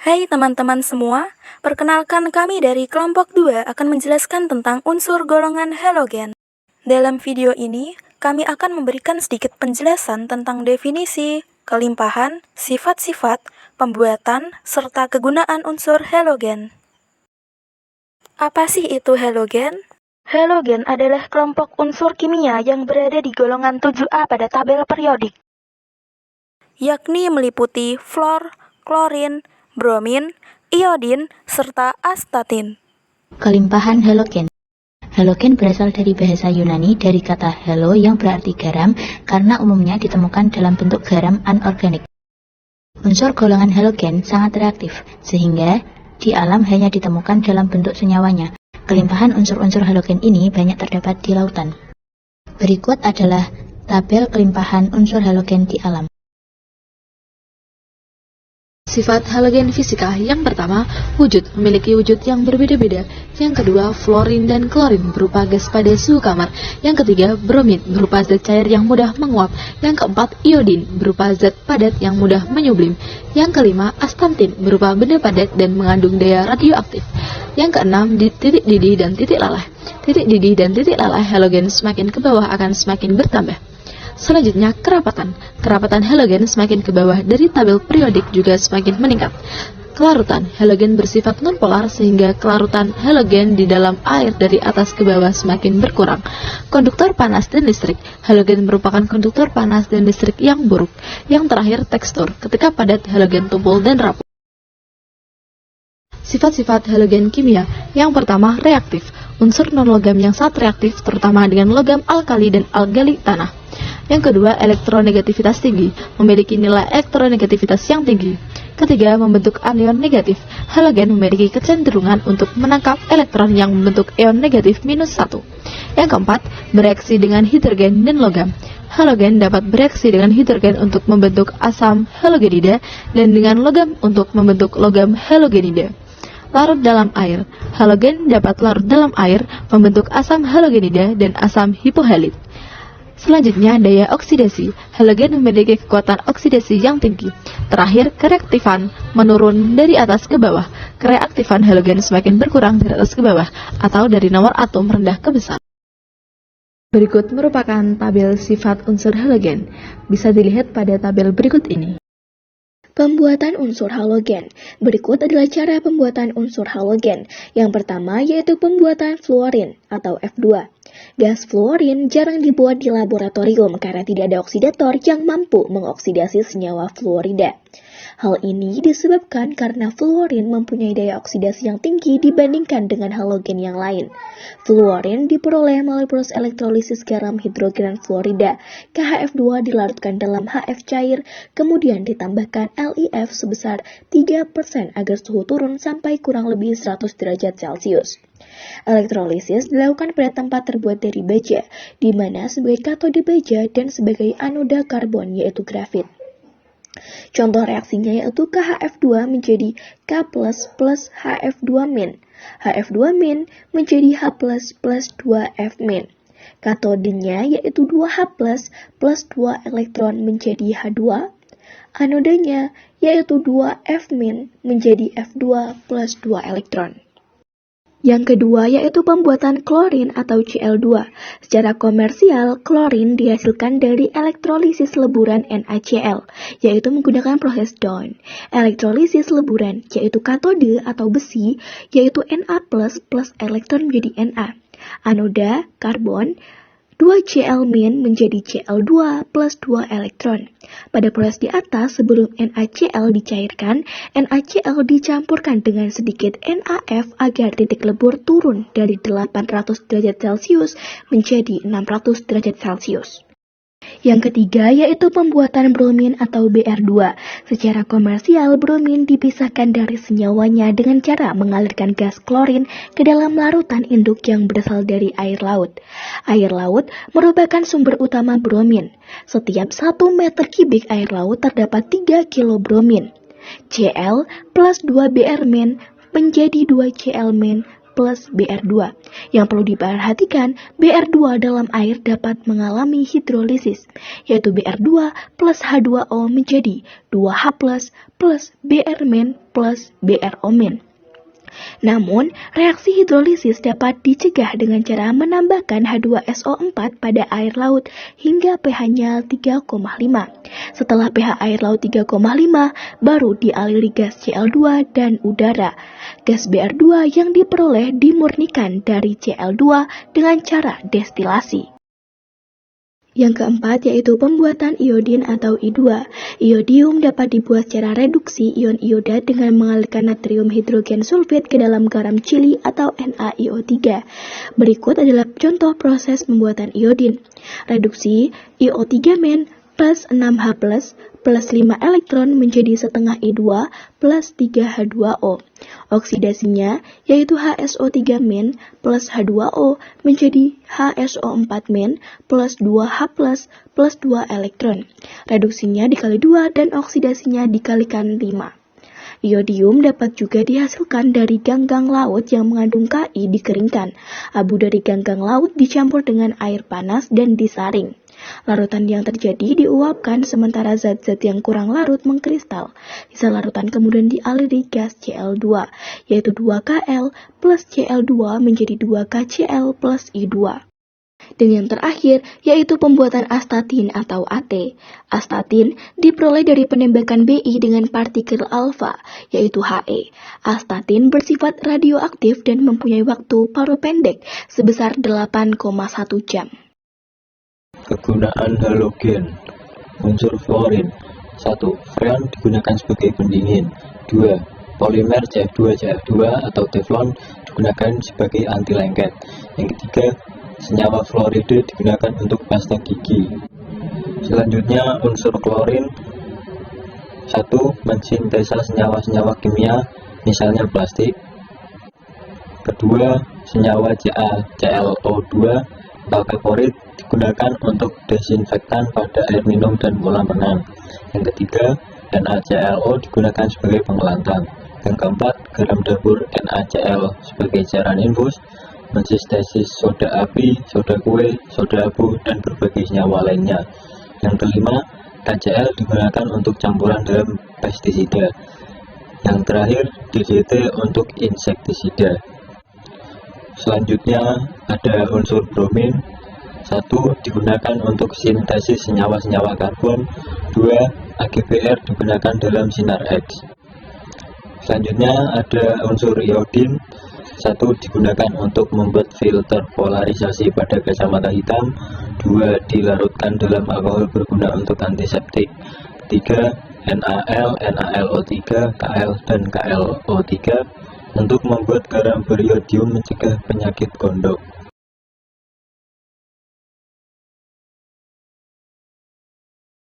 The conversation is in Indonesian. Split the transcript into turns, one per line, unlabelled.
Hai teman-teman semua, perkenalkan kami dari kelompok 2 akan menjelaskan tentang unsur golongan halogen. Dalam video ini, kami akan memberikan sedikit penjelasan tentang definisi, kelimpahan, sifat-sifat, pembuatan, serta kegunaan unsur halogen. Apa sih itu halogen? Halogen adalah kelompok unsur kimia yang berada di golongan 7A pada tabel periodik, yakni meliputi fluor, klorin, bromin, iodin, serta astatin.
Kelimpahan halogen. Halogen berasal dari bahasa Yunani dari kata halo yang berarti garam karena umumnya ditemukan dalam bentuk garam anorganik. Unsur golongan halogen sangat reaktif sehingga di alam hanya ditemukan dalam bentuk senyawanya. Kelimpahan unsur-unsur halogen ini banyak terdapat di lautan. Berikut adalah tabel kelimpahan unsur halogen di alam.
Sifat halogen fisika. Yang pertama, wujud memiliki wujud yang berbeda-beda. Yang kedua, fluorin dan klorin berupa gas pada suhu kamar. Yang ketiga, bromin berupa zat cair yang mudah menguap. Yang keempat, iodin berupa zat padat yang mudah menyublim. Yang kelima, astatin berupa benda padat dan mengandung daya radioaktif. Yang keenam, titik didih dan titik lalai. Titik didih dan titik lalai halogen semakin ke bawah akan semakin bertambah. Selanjutnya, kerapatan. Kerapatan halogen semakin ke bawah dari tabel periodik juga semakin meningkat. Kelarutan. Halogen bersifat nonpolar sehingga kelarutan halogen di dalam air dari atas ke bawah semakin berkurang. Konduktor panas dan listrik. Halogen merupakan konduktor panas dan listrik yang buruk. Yang terakhir, tekstur. Ketika padat, halogen tumpul dan rapuh. Sifat-sifat halogen kimia. Yang pertama, reaktif. Unsur non-logam yang sangat reaktif terutama dengan logam alkali dan algali tanah. Yang kedua, elektronegativitas tinggi, memiliki nilai elektronegativitas yang tinggi. Ketiga, membentuk anion negatif. Halogen memiliki kecenderungan untuk menangkap elektron yang membentuk ion negatif -1. Yang keempat, bereaksi dengan hidrogen dan logam. Halogen dapat bereaksi dengan hidrogen untuk membentuk asam halogenida dan dengan logam untuk membentuk logam halogenida. Larut dalam air. Halogen dapat larut dalam air, membentuk asam halogenida dan asam hipohalit. Selanjutnya, daya oksidasi. Halogen memiliki kekuatan oksidasi yang tinggi. Terakhir, kereaktifan, menurun dari atas ke bawah. Kereaktifan halogen semakin berkurang dari atas ke bawah, atau dari nomor atom rendah ke besar. Berikut merupakan tabel sifat unsur halogen. Bisa dilihat pada tabel berikut ini.
Pembuatan unsur halogen. Berikut adalah cara pembuatan unsur halogen. Yang pertama yaitu pembuatan fluorin atau F2. Gas fluorin jarang dibuat di laboratorium karena tidak ada oksidator yang mampu mengoksidasi senyawa fluorida. Hal ini disebabkan karena fluorin mempunyai daya oksidasi yang tinggi dibandingkan dengan halogen yang lain. Fluorin diperoleh melalui proses elektrolisis garam hidrogen fluorida. KHF2 dilarutkan dalam HF cair, kemudian ditambahkan LiF sebesar 3% agar suhu turun sampai kurang lebih 100 derajat Celcius. Elektrolisis dilakukan pada tempat terbuat dari baja, di mana sebagai katode baja dan sebagai anoda karbon yaitu grafit. Contoh reaksinya yaitu KHF2 menjadi K++ HF2-. HF2- menjadi H++ 2F-. Katodenya yaitu 2H+, plus 2 elektron menjadi H2. Anodanya yaitu 2F- menjadi F2 plus 2 elektron. Yang kedua yaitu pembuatan klorin atau Cl2. Secara komersial, klorin dihasilkan dari elektrolisis leburan NaCl, yaitu menggunakan proses Dawn. Elektrolisis leburan, yaitu katode atau besi, yaitu Na+, plus elektron menjadi Na. Anoda, karbon, 2Cl- menjadi Cl2 plus 2 elektron. Pada proses di atas, sebelum NaCl dicairkan, NaCl dicampurkan dengan sedikit NaF agar titik lebur turun dari 800 derajat Celcius menjadi 600 derajat Celcius. Yang ketiga yaitu pembuatan bromin atau Br2. Secara komersial, bromin dipisahkan dari senyawanya dengan cara mengalirkan gas klorin ke dalam larutan induk yang berasal dari air laut. Air laut merupakan sumber utama bromin. Setiap 1 meter kubik air laut terdapat 3 kilo bromin. Cl plus 2 Br- menjadi 2 Cl- plus Br2. Yang perlu diperhatikan, Br2 dalam air dapat mengalami hidrolisis, yaitu Br2 plus H2O menjadi 2H plus Br- plus BrO-. Namun, reaksi hidrolisis dapat dicegah dengan cara menambahkan H2SO4 pada air laut hingga pH-nya 3,5. Setelah pH air laut 3,5, baru dialiri gas Cl2 dan udara. Gas Br2 yang diperoleh dimurnikan dari Cl2 dengan cara destilasi. Yang keempat yaitu pembuatan iodin atau I2. Iodium dapat dibuat secara reduksi ion ioda dengan mengalirkan natrium hidrogen sulfit ke dalam garam cili atau NaIO3. Berikut adalah contoh proses pembuatan iodin. Reduksi IO3- plus 6H plus 5 elektron menjadi setengah I2 plus 3H2O. Oksidasinya yaitu HSO3- plus H2O menjadi HSO4- plus 2H plus 2 elektron. Reduksinya dikali 2 dan oksidasinya dikalikan 5. Iodium dapat juga dihasilkan dari ganggang laut yang mengandung Ki dikeringkan. Abu dari ganggang laut dicampur dengan air panas dan disaring. Larutan yang terjadi diuapkan sementara zat-zat yang kurang larut mengkristal. Sisa larutan kemudian dialiri gas Cl2, yaitu 2Kl plus Cl2 menjadi 2KCl plus I2. Dan yang terakhir, yaitu pembuatan astatin atau AT. Astatin diperoleh dari penembakan Bi dengan partikel alfa, yaitu He. Astatin bersifat radioaktif dan mempunyai waktu paruh pendek sebesar 8,1 jam.
Kegunaan halogen. Unsur fluorin. 1. Freon digunakan sebagai pendingin. 2. Polimer CF2CF2 atau teflon digunakan sebagai anti lengket. Yang ketiga, senyawa fluoride digunakan untuk pasta gigi. Selanjutnya, unsur klorin. 1. Mensintesa senyawa-senyawa kimia, misalnya plastik. Kedua, senyawa CaClO2 atau kaporit digunakan untuk desinfektan pada air minum dan kolam renang. Yang ketiga, NaClO digunakan sebagai pengelantang. Yang keempat, garam dapur NaCl sebagai cairan infus, mensintesis soda api, soda kue, soda abu, dan berbagai senyawa lainnya. Yang kelima, KCl digunakan untuk campuran dalam pestisida. Yang terakhir, DDT untuk insektisida. Selanjutnya ada unsur bromin. 1. Digunakan untuk sintesis senyawa-senyawa karbon. 2. AgBr digunakan dalam sinar X. Selanjutnya ada unsur iodin. 1. Digunakan untuk membuat filter polarisasi pada kacamata hitam. 2. Dilarutkan dalam alkohol berguna untuk antiseptik. 3. NaL, NaLO3, Kl, dan KLO3 untuk membuat garam beriodium mencegah penyakit gondok.